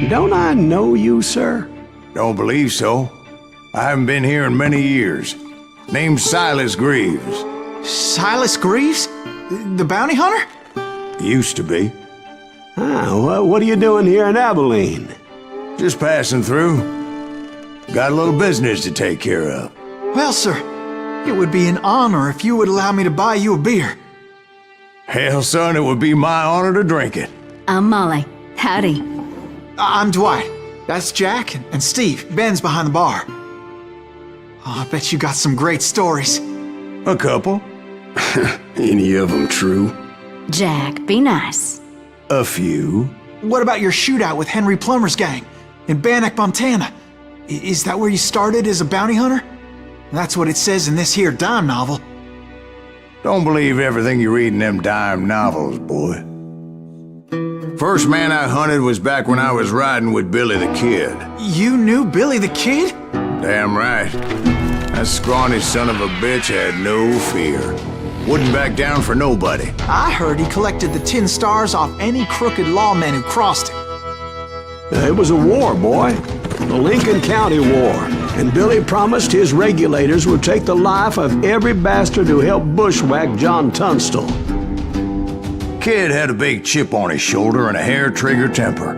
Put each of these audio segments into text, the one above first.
Don't I know you, sir? Don't believe so. I haven't been here in many years. Name's Silas Greaves. Silas Greaves? The bounty hunter? Used to be. What are you doing here in Abilene? Just passing through. Got a little business to take care of. Well, sir, it would be an honor if you would allow me to buy you a beer. Hell, son, it would be my honor to drink it. I'm Molly. Howdy. I'm Dwight. That's Jack and Steve. Ben's behind the bar. Oh, I bet you got some great stories. A couple. Any of them true? Jack, be nice. A few. What about your shootout with Henry Plummer's gang in Bannock, Montana? Is that where you started as a bounty hunter? That's what it says in this here dime novel. Don't believe everything you read in them dime novels, boy. First man I hunted was back when I was riding with Billy the Kid. You knew Billy the Kid? Damn right. That scrawny son of a bitch had no fear. Wouldn't back down for nobody. I heard he collected the 10 stars off any crooked lawmen who crossed him. It was a war, boy. The Lincoln County War. And Billy promised his regulators would take the life of every bastard who helped bushwhack John Tunstall. Kid had a big chip on his shoulder and a hair-trigger temper.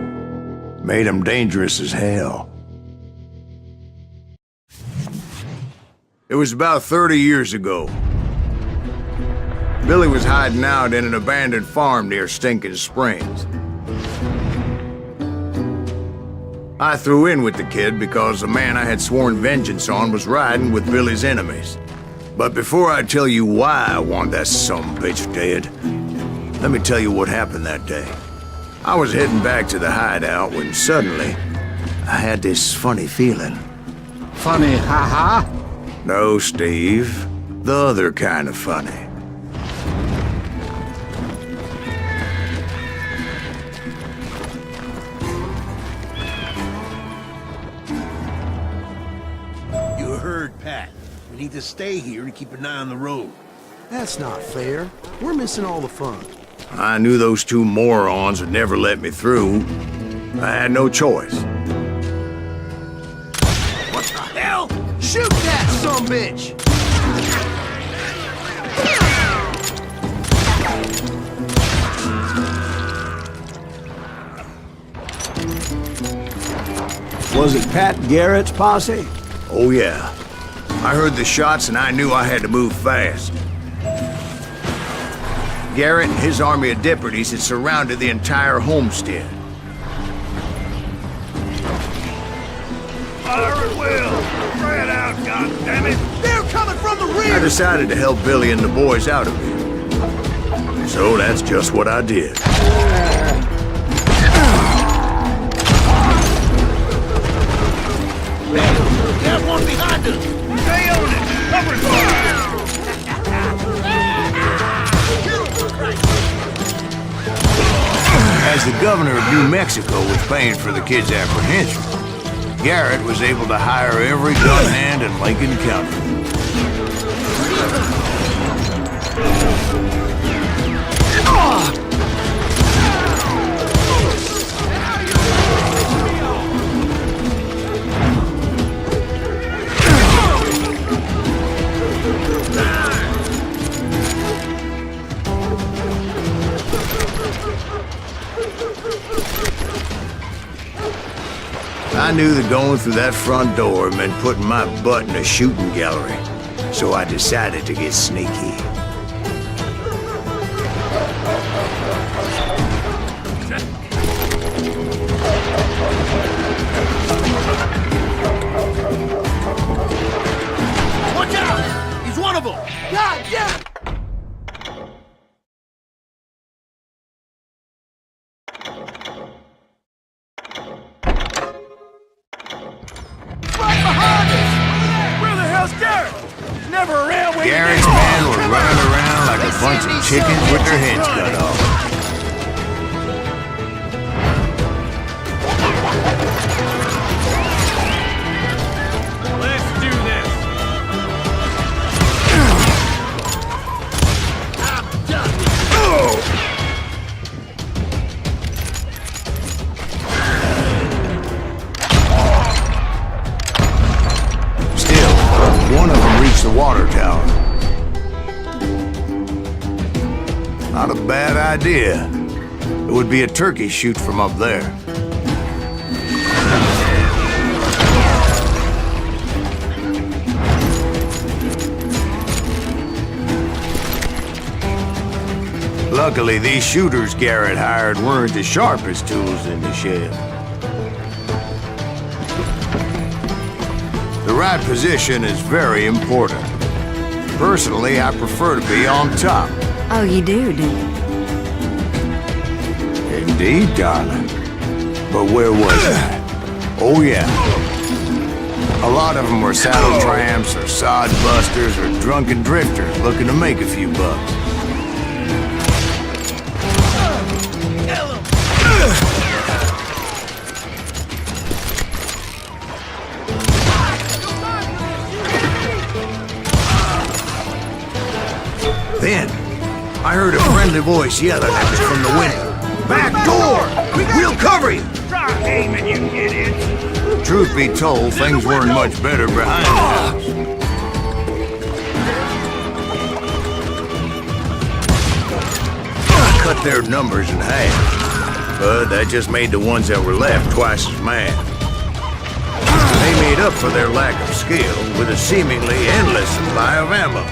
Made him dangerous as hell. It was about 30 years ago. Billy was hiding out in an abandoned farm near Stinking Springs. I threw in with the kid because the man I had sworn vengeance on was riding with Billy's enemies. But before I tell you why I want that sumbitch dead, let me tell you what happened that day. I was heading back to the hideout when suddenly I had this funny feeling. Funny, haha? No, Steve. The other kind of funny. You heard Pat. We need to stay here to keep an eye on the road. That's not fair. We're missing all the fun. I knew those two morons would never let me through. I had no choice. What the hell? Shoot that sumbitch! Was it Pat Garrett's posse? Oh yeah. I heard the shots and I knew I had to move fast. Garrett and his army of deputies had surrounded the entire homestead. Fire at will! Spread out, goddammit! They're coming from the rear! I decided to help Billy and the boys out of it. So that's just what I did. There's one behind us! Stay on it! Cover fire! As the governor of New Mexico was paying for the kid's apprehension, Garrett was able to hire every gun hand in Lincoln County. I knew that going through that front door meant putting my butt in a shooting gallery, so I decided to get sneaky. Watch out! He's one of them! God damn it! Garrett's men were running around like a bunch of chickens with their heads cut off. Let's do this! I'm done! a bad idea. It would be a turkey shoot from up there. Luckily, these shooters Garrett hired weren't the sharpest tools in the shed. The right position is very important. Personally, I prefer to be on top. Oh, you do, do you? Indeed, darling. But where was I? Oh, yeah. A lot of them were saddle tramps or sod busters or drunken drifters looking to make a few bucks. Then, I heard a friendly voice yelling at me from the window. Back door! We'll cover you! Try aiming, you idiots! Truth be told, things weren't much better behind the house. I cut their numbers in half, but that just made the ones that were left twice as mad. They made up for their lack of skill with a seemingly endless supply of ammo.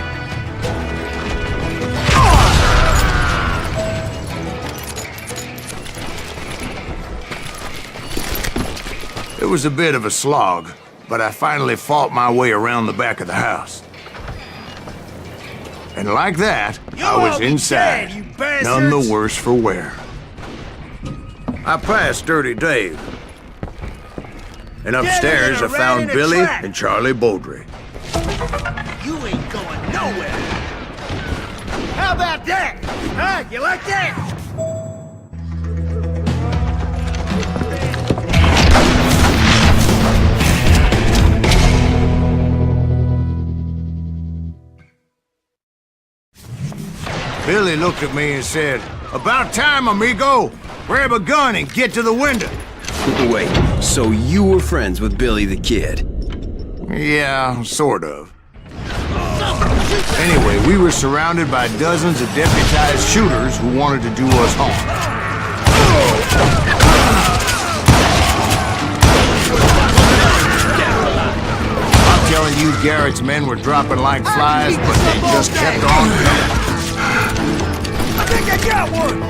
It was a bit of a slog, but I finally fought my way around the back of the house. And like that, I was inside, none the worse for wear. I passed Dirty Dave. And upstairs I found Billy and Charlie Beaudry. You ain't going nowhere! How about that? Huh? You like that? Billy looked at me and said, "About time, amigo! Grab a gun and get to the window!" Wait, so you were friends with Billy the Kid? Yeah, sort of. Anyway, we were surrounded by dozens of deputized shooters who wanted to do us harm. I'm telling you, Garrett's men were dropping like flies, but they just kept on coming. I think I got one!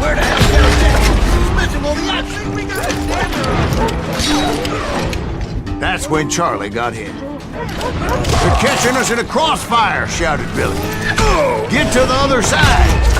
Where the hell is that? He's missing all the action! We got it! That's when Charlie got hit. "They're catching us in a crossfire!" shouted Billy. "Get to the other side!"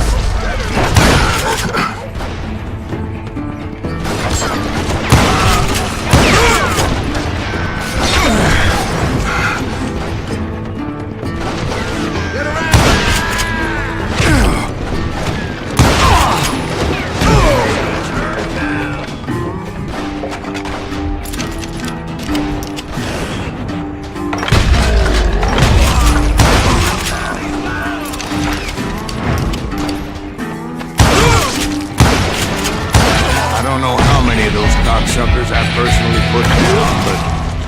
Suckers I personally put down, but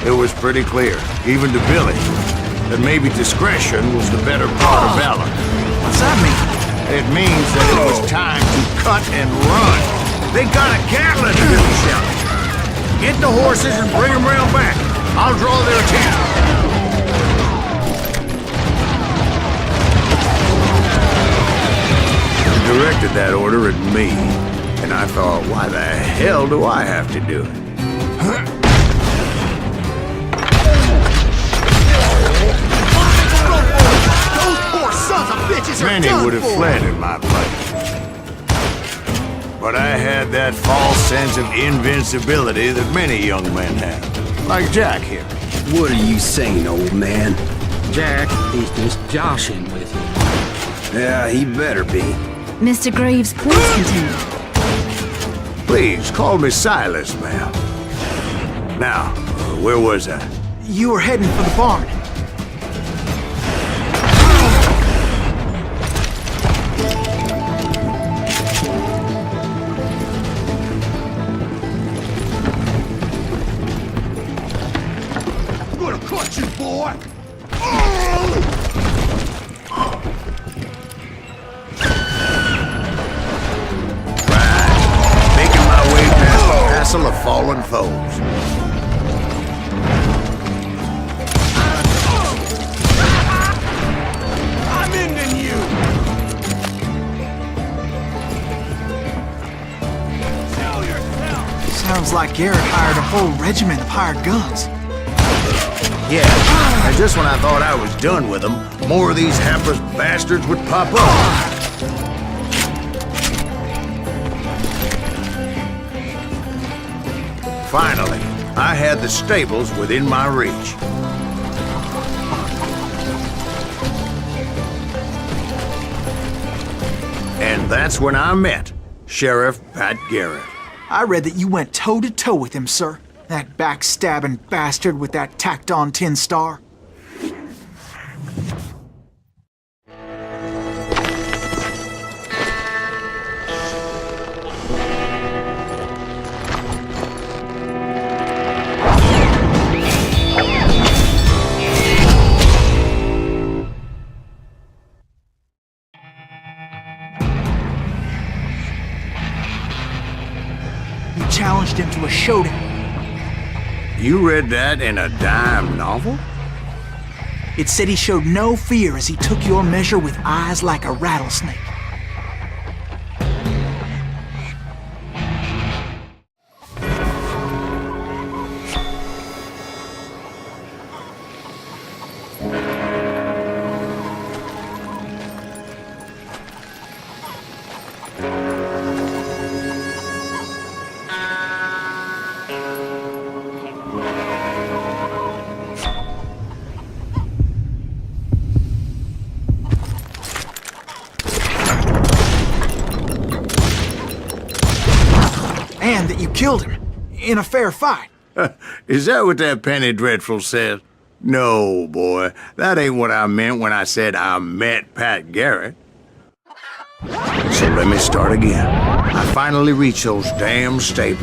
it was pretty clear, even to Billy, that maybe discretion was the better part of valor. What's that mean? It means that it was time to cut and run. "They got a Gatlin!" Billy shouted. "Get the horses and bring them round back. I'll draw their attention." He directed that order at me. And I thought, why the hell do I have to do it? Those poor sons of bitches are Many done would have for. fled in my place. But I had that false sense of invincibility that many young men have. Like Jack here. What are you saying, old man? Jack, he's just joshing with you. Yeah, he better be. Mr. Greaves, please continue. Please, call me Silas, ma'am. Now, where was I? You were heading for the barn. I'm gonna cut you, boy! Oh! castle of fallen foes. I'm ending you! Show yourself! Sounds like Garrett hired a whole regiment of hired guns. Yeah, and just when I thought I was done with them, more of these hapless bastards would pop up. Finally, I had the stables within my reach. And that's when I met Sheriff Pat Garrett. I read that you went toe-to-toe with him, sir. That backstabbing bastard with that tacked-on tin star. You challenged him to a showdown. You read that in a dime novel? It said he showed no fear as he took your measure with eyes like a rattlesnake. And that you killed him in a fair fight. Is that what that penny dreadful said? No, boy. That ain't what I meant when I said I met Pat Garrett. So let me start again. I finally reached those damn stables.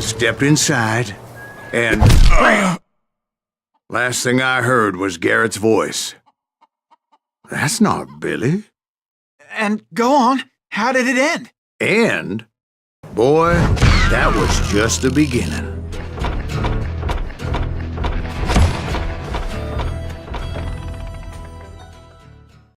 Stepped inside, and last thing I heard was Garrett's voice. That's not Billy. And go on, how did it end? And, boy, that was just the beginning.